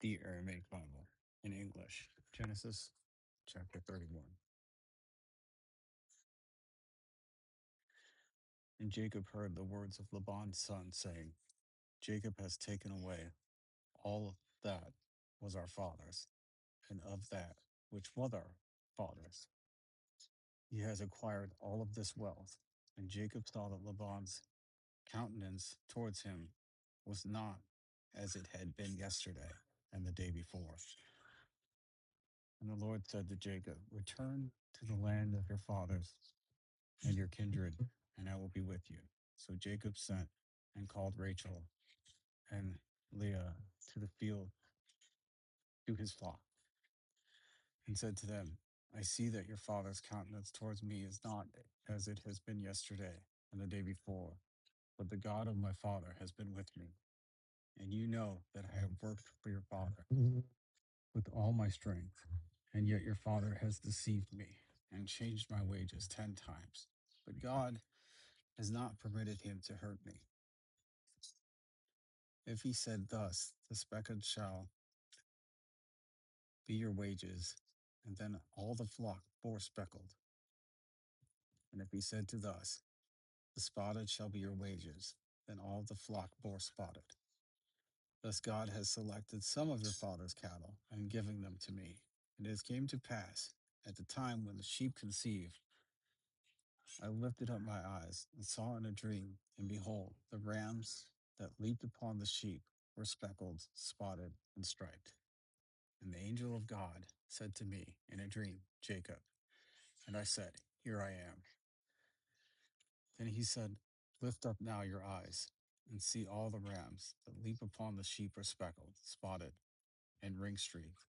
the Aramaic Bible in English. Genesis chapter 31. And Jacob heard the words of Laban's son, saying, Jacob has taken away all that was our father's, and of that which was our father's. He has acquired all of this wealth. And Jacob saw that Laban's countenance towards him was not as it had been yesterday and the day before. And the Lord said to Jacob, Return to the land of your fathers and your kindred, and I will be with you. So Jacob sent and called Rachel and Leah to the field to his flock, and said to them, I see that your father's countenance towards me is not as it has been yesterday and the day before, but the God of my father has been with me. And you know that I have worked for your father with all my strength, and yet your father has deceived me and changed my wages 10 times. But God has not permitted him to hurt me. If he said thus, the speckled shall be your wages, and then all the flock bore speckled. And if he said to thus, the spotted shall be your wages, then all the flock bore spotted. Thus God has selected some of your father's cattle and given them to me. And it came to pass, at the time when the sheep conceived, I lifted up my eyes and saw in a dream, and behold, the rams that leaped upon the sheep were speckled, spotted, and striped. And the angel of God said to me in a dream, Jacob. And I said, Here I am. Then he said, Lift up now your eyes and see all the rams that leap upon the sheep are speckled, spotted, and ring-streaked.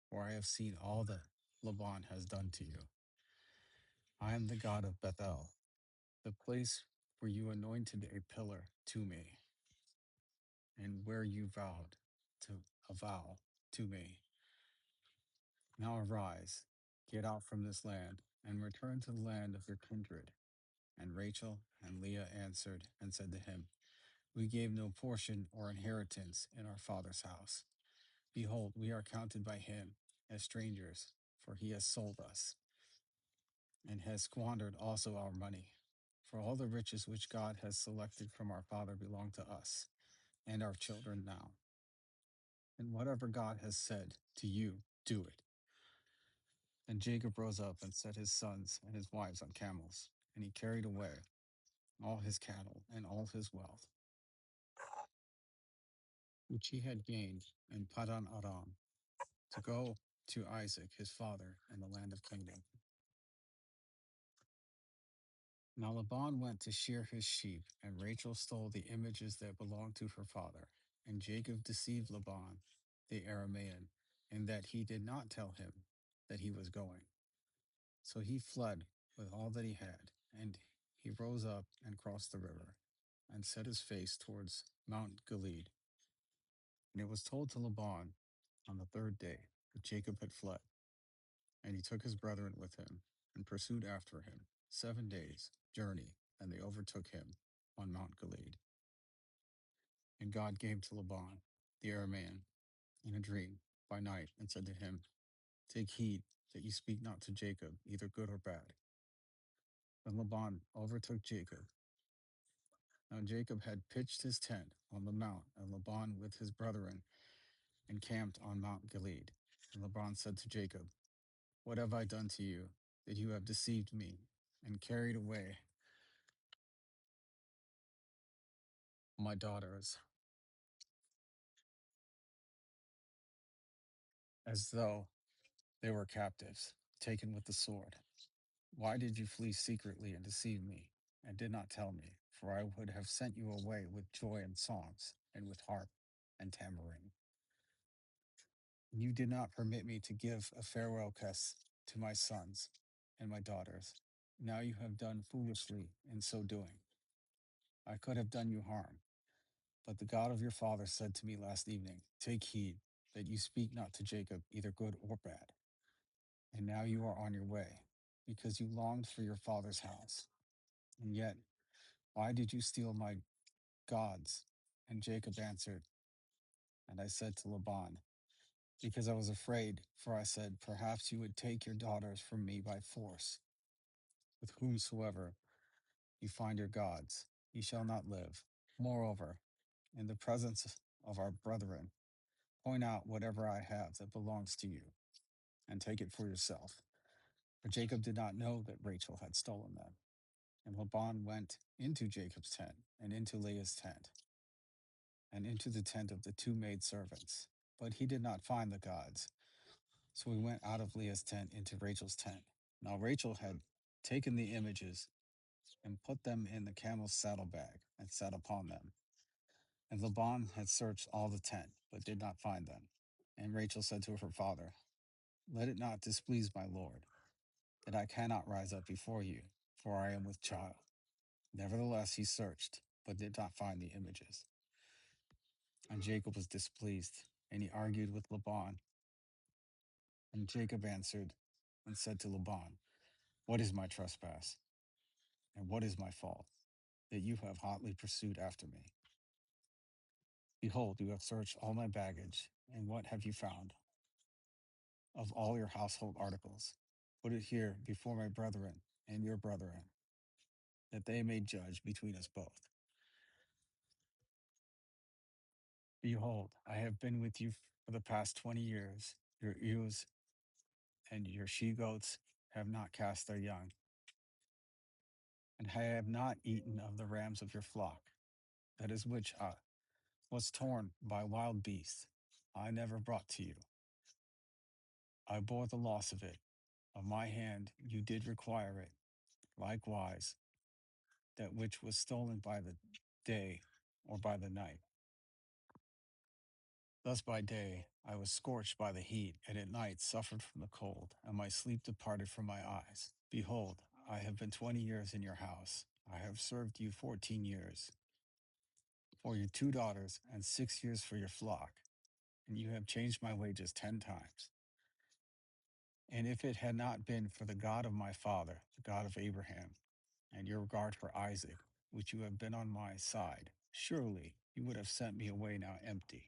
For I have seen all that Laban has done to you. I am the God of Bethel, the place where you anointed a pillar to me, and where you vowed to a vow to me. Now arise, get out from this land, and return to the land of your kindred. And Rachel and Leah answered and said to him, We gave no portion or inheritance in our father's house. Behold, we are counted by him as strangers, for he has sold us, and has squandered also our money. For all the riches which God has selected from our father belong to us and our children now. And whatever God has said to you, do it. And Jacob rose up and set his sons and his wives on camels, and he carried away all his cattle and all his wealth, which he had gained in Padan Aram, to go to Isaac his father in the land of Canaan. Now Laban went to shear his sheep, and Rachel stole the images that belonged to her father. And Jacob deceived Laban, the Aramaean, in that he did not tell him that he was going. So he fled with all that he had, and he rose up and crossed the river, and set his face towards Mount Gilead. And it was told to Laban on the third day that Jacob had fled. And he took his brethren with him, and pursued after him 7 days' journey, and they overtook him on Mount Gilead. And God came to Laban, the Aramean, in a dream by night, and said to him, Take heed that you speak not to Jacob, either good or bad. Then Laban overtook Jacob. Now Jacob had pitched his tent on the mount, and Laban with his brethren encamped on Mount Gilead. And Laban said to Jacob, What have I done to you, that you have deceived me, and carried away my daughters, as though they were captives, taken with the sword? Why did you flee secretly and deceive me, and did not tell me? For I would have sent you away with joy and songs, and with harp and tambourine. You did not permit me to give a farewell kiss to my sons and my daughters. Now you have done foolishly in so doing. I could have done you harm, but the God of your father said to me last evening, Take heed that you speak not to Jacob, either good or bad. And now you are on your way, because you longed for your father's house. And yet, why did you steal my gods? And Jacob answered, and I said to Laban, because I was afraid, for I said, perhaps you would take your daughters from me by force. With whomsoever you find your gods, ye shall not live. Moreover, in the presence of our brethren, point out whatever I have that belongs to you, and take it for yourself. For Jacob did not know that Rachel had stolen them. And Laban went into Jacob's tent, and into Leah's tent, and into the tent of the two maidservants. But he did not find the gods. So he went out of Leah's tent into Rachel's tent. Now Rachel had taken the images and put them in the camel's saddlebag and sat upon them. And Laban had searched all the tent, but did not find them. And Rachel said to her father, let it not displease my lord, that I cannot rise up before you, for I am with child. Nevertheless, he searched, but did not find the images. And Jacob was displeased, and he argued with Laban. And Jacob answered and said to Laban, what is my trespass? And what is my fault, that you have hotly pursued after me? Behold, you have searched all my baggage, and what have you found? Of all your household articles, put it here before my brethren and your brethren, that they may judge between us both. Behold, I have been with you for the past 20 years. Your ewes and your she-goats have not cast their young, and I have not eaten of the rams of your flock, that is which was torn by wild beasts. I never brought to you. I bore the loss of it. Of my hand you did require it. Likewise, that which was stolen by the day or by the night. Thus by day I was scorched by the heat, and at night suffered from the cold, and my sleep departed from my eyes. Behold, I have been 20 years in your house. I have served you 14 years for your 2 daughters, and 6 years for your flock, and you have changed my wages 10 times. And if it had not been for the God of my father, the God of Abraham, and your regard for Isaac, which you have been on my side, surely you would have sent me away now empty.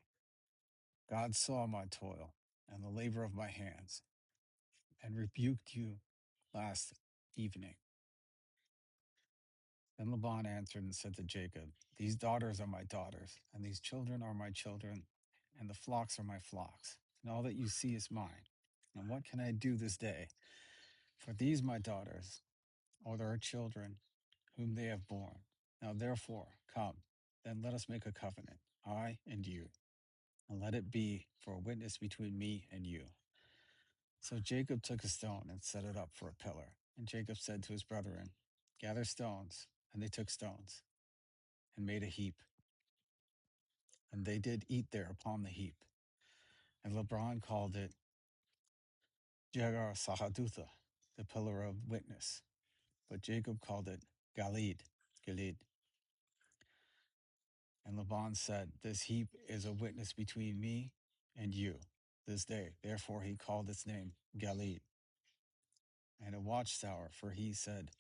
God saw my toil and the labor of my hands, and rebuked you last evening. Then Laban answered and said to Jacob, these daughters are my daughters, and these children are my children, and the flocks are my flocks, and all that you see is mine. And what can I do this day? For these my daughters are their children whom they have borne. Now therefore, come, then let us make a covenant, I and you, and let it be for a witness between me and you. So Jacob took a stone and set it up for a pillar. And Jacob said to his brethren, gather stones. And they took stones and made a heap. And they did eat there upon the heap. And Laban called it Jegar Sahadutha, the pillar of witness. But Jacob called it Galid. And Laban said, this heap is a witness between me and you this day. Therefore he called its name Galid. And a watchtower, for he said,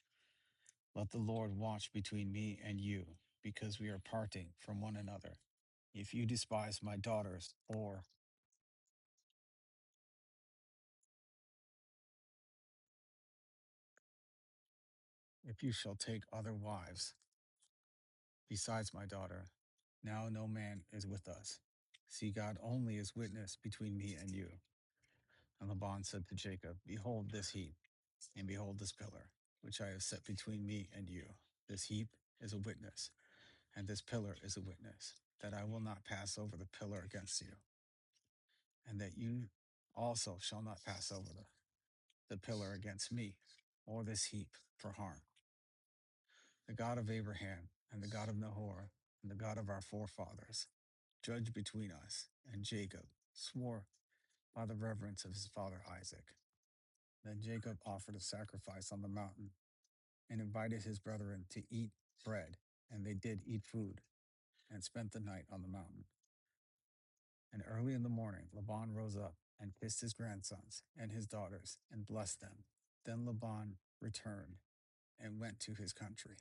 let the Lord watch between me and you, because we are parting from one another. If you despise my daughters, or if you shall take other wives besides my daughter, now no man is with us. See, God only is witness between me and you. And Laban said to Jacob, behold this heap, and behold this pillar, which I have set between me and you. This heap is a witness, and this pillar is a witness, that I will not pass over the pillar against you, and that you also shall not pass over the pillar against me, or this heap for harm. The God of Abraham, and the God of Nahor, and the God of our forefathers, judged between us. And Jacob swore by the reverence of his father Isaac. Then Jacob offered a sacrifice on the mountain, and invited his brethren to eat bread, and they did eat food, and spent the night on the mountain. And early in the morning Laban rose up, and kissed his grandsons and his daughters, and blessed them. Then Laban returned and went to his country.